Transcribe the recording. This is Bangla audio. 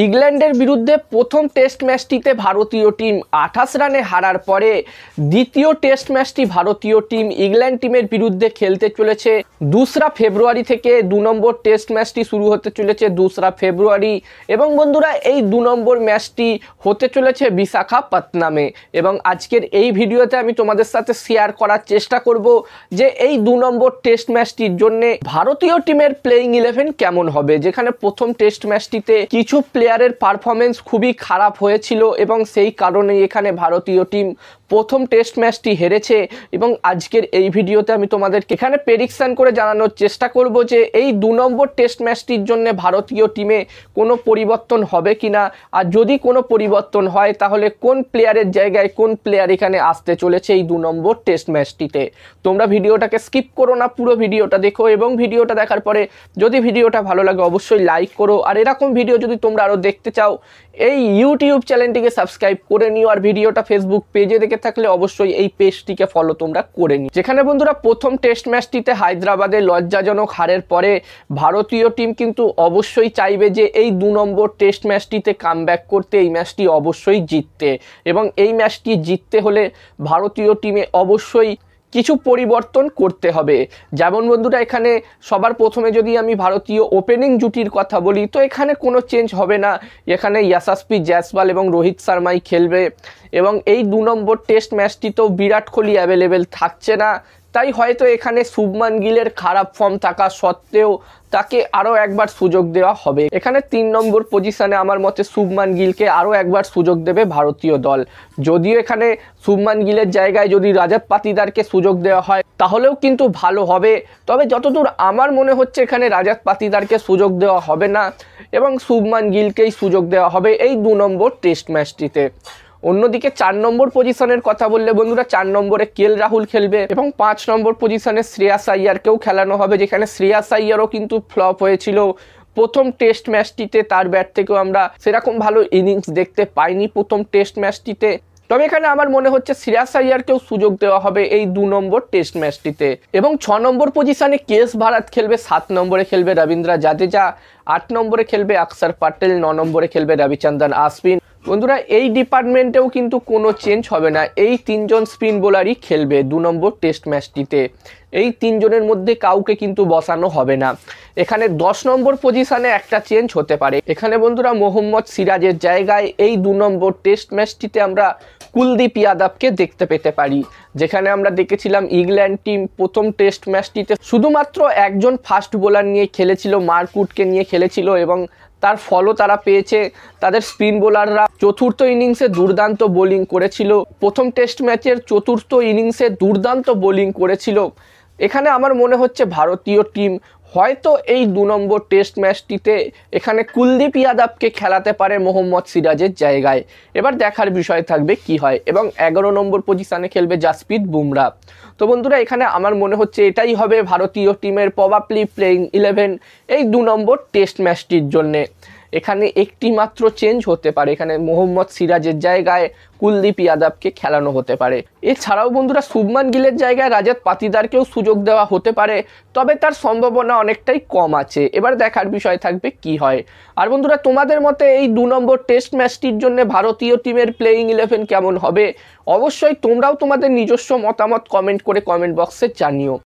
ইংল্যান্ডের বিরুদ্ধে প্রথম টেস্ট ম্যাচটিতে ভারতীয় টিম 28 রানে হারার পরে দ্বিতীয় টেস্ট ম্যাচটি ভারতীয় টিম ইংল্যান্ড টিমের বিরুদ্ধে খেলতে চলেছে 2রা ফেব্রুয়ারি থেকে। 2 নম্বর টেস্ট ম্যাচটি শুরু হতে চলেছে 2রা ফেব্রুয়ারি এবং বন্ধুরা এই 2 নম্বর ম্যাচটি হতে চলেছে বিশাখাপত্তনমে। এবং আজকের এই ভিডিওতে আমি তোমাদের সাথে শেয়ার করার চেষ্টা করব যে এই 2 নম্বর টেস্ট ম্যাচটির জন্য ভারতীয় টিমের প্লেইং 11 কেমন হবে, যেখানে প্রথম টেস্ট ম্যাচটিতে কিছু প্লেয়ারের পারফরমেন্স খুবই খারাপ হয়েছিল এবং সেই কারণে এখানে ভারতীয় টিম প্রথম টেস্ট ম্যাচটি হেরেছে। এবং আজকের এই ভিডিওতে আমি তোমাদের এখানে প্রেডিকশন করে জানানোর চেষ্টা করব যে এই 2 নম্বর টেস্ট ম্যাচটির জন্য ভারতীয় টিমে কোনো পরিবর্তন হবে কিনা, আর যদি কোনো পরিবর্তন হয় তাহলে কোন প্লেয়ারের জায়গায় কোন প্লেয়ার এখানে আসতে চলেছে এই 2 নম্বর টেস্ট ম্যাচটিতে। তোমরা ভিডিওটাকে স্কিপ করো না, পুরো ভিডিওটা দেখো এবং ভিডিওটা দেখার পরে যদি ভিডিওটা ভালো লাগে অবশ্যই লাইক করো। আর এরকম ভিডিও যদি তোমরা আরও দেখতে চাও এই ইউটিউব চ্যানেলটিকে সাবস্ক্রাইব করে নিও, আর ভিডিওটা ফেসবুক পেজে দেখে থাকলে অবশ্যই এই পেজটিকে ফলো তোমরা করে নিও। যেখানে বন্ধুরা প্রথম টেস্ট ম্যাচটিতে হায়দ্রাবাদে লজ্জাজনক হারের পরে ভারতীয় টিম কিন্তু অবশ্যই চাইবে যে এই 2 নম্বর টেস্ট ম্যাচটিতে কামব্যাক করতে, এই ম্যাচটি অবশ্যই জিততে। এবং এই ম্যাচটি জিততে হলে ভারতীয় টিমে অবশ্যই কিছু পরিবর্তন করতে হবে। যেমন বন্ধুরা এখানে সবার প্রথমে যদি আমি ভারতীয় ওপেনিং জুটির কথা বলি তো এখানে কোনো চেঞ্জ হবে না। এখানে ইয়াশাসপ্রীত জয়সওয়াল এবং রোহিত শর্মাই খেলবে এবং এই 2 নম্বর টেস্ট ম্যাচটিতেও বিরাট কোহলি অ্যাভেলেবেল থাকছে না, তাই হয়তো এখানে শুভমান গিলের খারাপ ফর্ম থাকা সত্ত্বেও তাকে আরও একবার সুযোগ দেওয়া হবে। এখানে 3 নম্বর পজিশনে আমার মতে শুভমান গিলকে আরও একবার সুযোগ দেবে ভারতীয় দল। যদিও এখানে শুভমান গিলের জায়গায় যদি রাজাত পাতিদারকে সুযোগ দেওয়া হয় তাহলেও কিন্তু ভালো হবে, তবে যতদূর আমার মনে হচ্ছে এখানে রাজাত পাতিদারকে সুযোগ দেওয়া হবে না এবং শুভমান গিলকেই সুযোগ দেওয়া হবে এই 2 নম্বর টেস্ট ম্যাচটিতে। অন্যদিকে 4 নম্বর পজিশনের কথা বললে বন্ধুরা 4 নম্বরে কেএল রাহুল খেলবে এবং 5 নম্বর পজিশনে শ্রেয়াস আইয়ারকেও খেলানো হবে, যেখানে শ্রেয়াস আইয়ারও কিন্তু ফ্লপ হয়েছিল প্রথম টেস্ট ম্যাচটিতে। তার ব্যাট থেকেও আমরা সেরকম ভালো ইনিংস দেখতে পাইনি প্রথম টেস্ট ম্যাচটিতে। তবে এখানে আমার মনে হচ্ছে শ্রেয়াস আইয়ারকেও সুযোগ দেওয়া হবে এই 2 নম্বর টেস্ট ম্যাচটিতে। এবং 6 নম্বর পজিশনে কেএস ভারত খেলবে, 7 নম্বরে খেলবে রবীন্দ্র জাদেজা, 8 নম্বরে খেলবে অক্ষর পটেল, 9 নম্বরে খেলবে রবিচন্দ্রন আশ্বিন। বন্ধুরা এই ডিপার্টমেন্টেও কিন্তু কোনো চেঞ্জ হবে না, এই 3 জন স্পিন বোলারই খেলবে 2 নম্বর টেস্ট ম্যাচটিতে। এই 3 জনের মধ্যে কাউকে কিন্তু বসানো হবে না। এখানে 10 নম্বর পজিশনে একটা চেঞ্জ হতে পারে। এখানে বন্ধুরা মোহাম্মদ সিরাজের জায়গায় এই 2 নম্বর টেস্ট ম্যাচটিতে আমরা কুলদীপ যাদবকে দেখতে পেতে পারি। যেখানে আমরা দেখেছিলাম ইংল্যান্ড টিম প্রথম টেস্ট ম্যাচটিতে শুধুমাত্র একজন ফাস্ট বোলার নিয়ে খেলেছিল, মার্ক উডকে নিয়ে খেলেছিল এবং তার ফলও তারা পেয়েছে। তাদের স্পিন বোলাররা চতুর্থ ইনিংসে দুর্দান্ত বোলিং করেছিল, প্রথম টেস্ট ম্যাচের চতুর্থ ইনিংসে দুর্দান্ত বোলিং করেছিল। এখানে আমার মনে হচ্ছে ভারতীয় টিম হয়তো এই 2 নম্বর টেস্ট ম্যাচটিতে এখানে কুলদীপ যাদবকে খেলাতে পারে মোহাম্মদ সিরাজের জায়গায়। এবার দেখার বিষয় থাকবে কি হয়। এবং 11 নম্বর পজিশনে খেলবে জাসপ্রীত বুমরা। তো বন্ধুরা এখানে আমার মনে হচ্ছে এটাই হবে ভারতীয় টিমের প্রবাবলি প্লেইং 11 এই 2 নম্বর টেস্ট ম্যাচটির জন্যে। এখানে একটি মাত্র চেঞ্জ হতে পারে, এখানে মোহাম্মদ সিরাজের জায়গায় কুলদীপ যাদবকে খেলানো হতে পারে। এছাড়াও বন্ধুরা শুভমান গিলের জায়গায় রাজাত পাতিদারকেও সুযোগ দেওয়া হতে পারে, তবে তার সম্ভাবনা অনেকটাই কম আছে। এবার দেখার বিষয় থাকবে কি হয়। আর বন্ধুরা তোমাদের মতে এই 2 নম্বর টেস্ট ম্যাচটির জন্য ভারতীয় টিমের প্লেইং 11 কেমন হবে অবশ্যই তোমরাও তোমাদের নিজস্ব মতামত কমেন্ট করে কমেন্ট বক্সে জানিও।